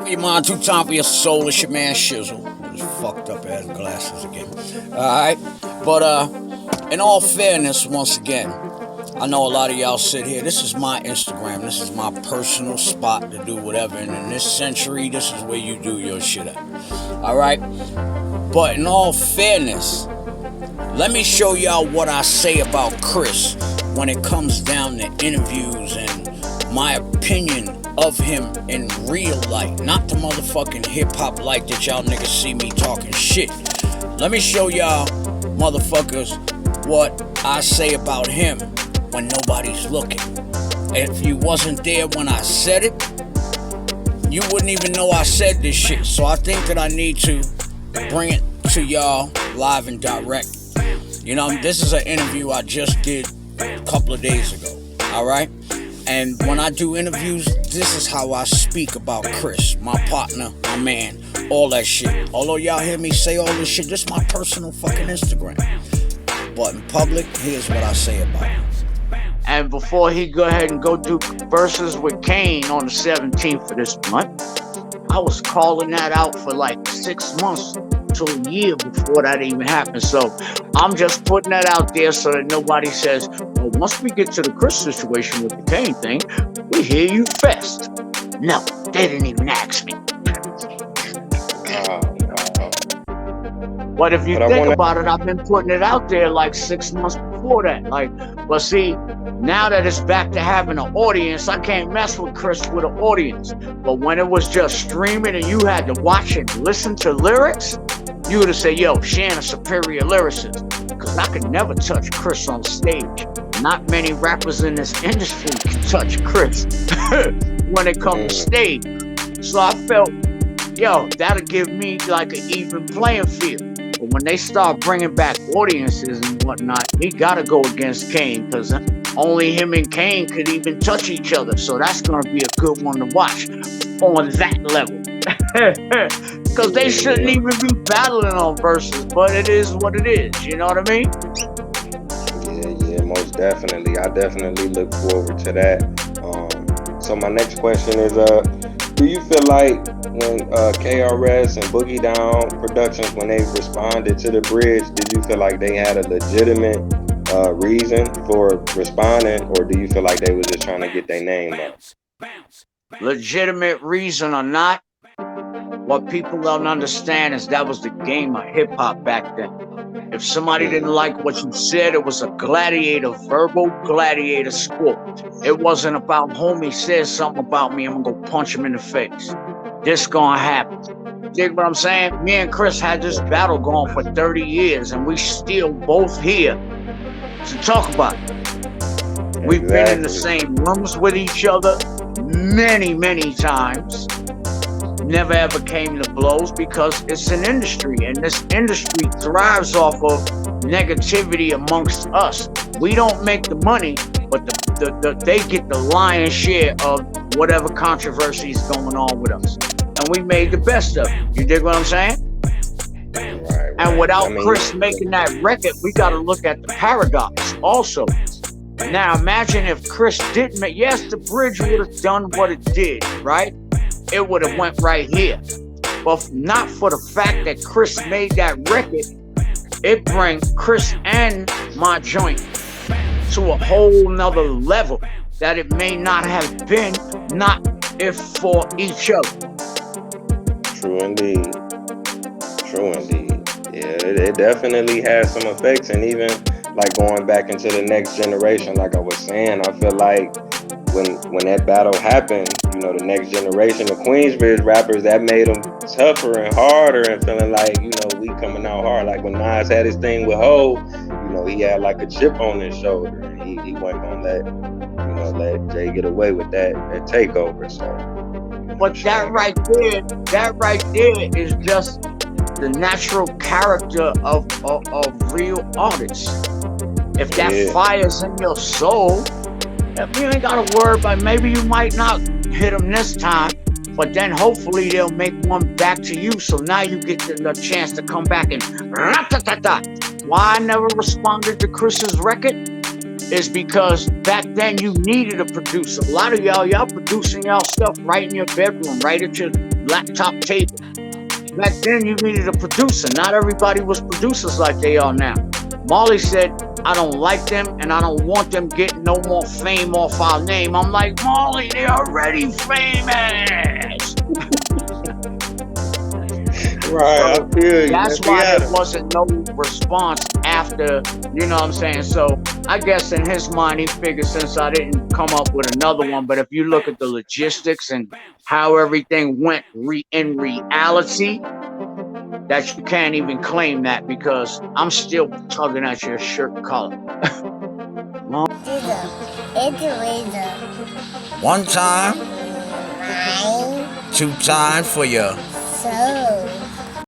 for your mind, two time for your soul. It's your man Shizzle. With his fucked up ass glasses again. Alright? But in all fairness, once again, I know a lot of y'all sit here. This is my Instagram. This is my personal spot to do whatever. And in this century, this is where you do your shit at. Alright? But in all fairness, let me show y'all what I say about Chris when it comes down to interviews and my opinion of him in real life. Not the motherfucking hip-hop like that y'all niggas see me talking shit. Let me show y'all motherfuckers what I say about him when nobody's looking. If you wasn't there when I said it, you wouldn't even know I said this shit. So I think that I need to bring it to y'all live and direct. You know, this is an interview I just did a couple of days ago. Alright? And when I do interviews, this is how I speak about Chris, my partner, my man, all that shit. Although y'all hear me say all this shit, this is my personal fucking Instagram. But in public, here's what I say about him. And before he go ahead and go do verses with Kane on the 17th of this month, I was calling that out for like 6 months to a year before that even happened. So I'm just putting that out there so that nobody says, well, once we get to the Chris situation with the Kane thing, we hear you fest. No, they didn't even ask me. But if you think about it, I've been putting it out there like 6 months before that. Like, but see, now that it's back to having an audience, I can't mess with Chris with an audience. But when it was just streaming and you had to watch and listen to lyrics, you would have said, yo, Shan a superior lyricist. Because I could never touch Chris on stage. Not many rappers in this industry can touch Chris when it comes to stage. So I felt, yo, that'll give me like an even playing field. But when they start bringing back audiences and whatnot, he gotta go against Kane, because only him and Kane could even touch each other. So that's gonna be a good one to watch on that level. Because they shouldn't even be battling on verses, but it is what it is. You know what I mean? Yeah, most definitely. I definitely look forward to that. So my next question is, do you feel like when KRS and Boogie Down Productions, when they responded to the bridge, did you feel like they had a legitimate reason for responding, or do you feel like they was just trying to get their name up? Legitimate reason or not, what people don't understand is that was the game of hip-hop back then. If somebody didn't like what you said, it was a gladiator, verbal gladiator sport. It wasn't about homie says something about me, I'm gonna go punch him in the face. This gonna happen. Dig what I'm saying? Me and Chris had this battle going for 30 years, and we still both here to talk about it. We've been in the same rooms with each other many, many times. Never ever came to blows because it's an industry, and this industry thrives off of negativity amongst us. We don't make the money, but they get the lion's share of whatever controversy is going on with us. And we made the best of it. You dig what I'm saying? Right. And without Chris making that record, we got to look at the paradox also. Now imagine if Chris didn't make, yes, the bridge would have done what it did, right? It would have went right here. But not for the fact that Chris made that record, it brings Chris and my joint to a whole nother level that it may not have been, not if for each other. True indeed. True indeed. Yeah, it definitely has some effects, and even like going back into the next generation, like I was saying, I feel like when that battle happened, you know, the next generation, the Queensbridge rappers, that made them tougher and harder and feeling like, you know, we coming out hard. Like when Nas had his thing with Ho, you know, he had like a chip on his shoulder, and he wasn't gonna let Jay get away with that takeover. So, but that right there is just the natural character of real artists. If that fire's in your soul, you ain't gotta worry about, maybe you might not hit them this time, but then hopefully they'll make one back to you. So now you get the chance to come back and why I never responded to Chris's record is because back then you needed a producer. A lot of y'all producing y'all stuff right in your bedroom, right at your laptop table. Back then, you needed a producer. Not everybody was producers like they are now. Marley said, I don't like them and I don't want them getting no more fame off our name. I'm like, Marley, they're already famous. Right, I feel you. That's why there wasn't no response after, you know what I'm saying? So I guess in his mind, he figured since I didn't come up with another one, but if you look at the logistics and how everything went in reality, that you can't even claim that because I'm still tugging at your shirt collar. One time, 2 times for your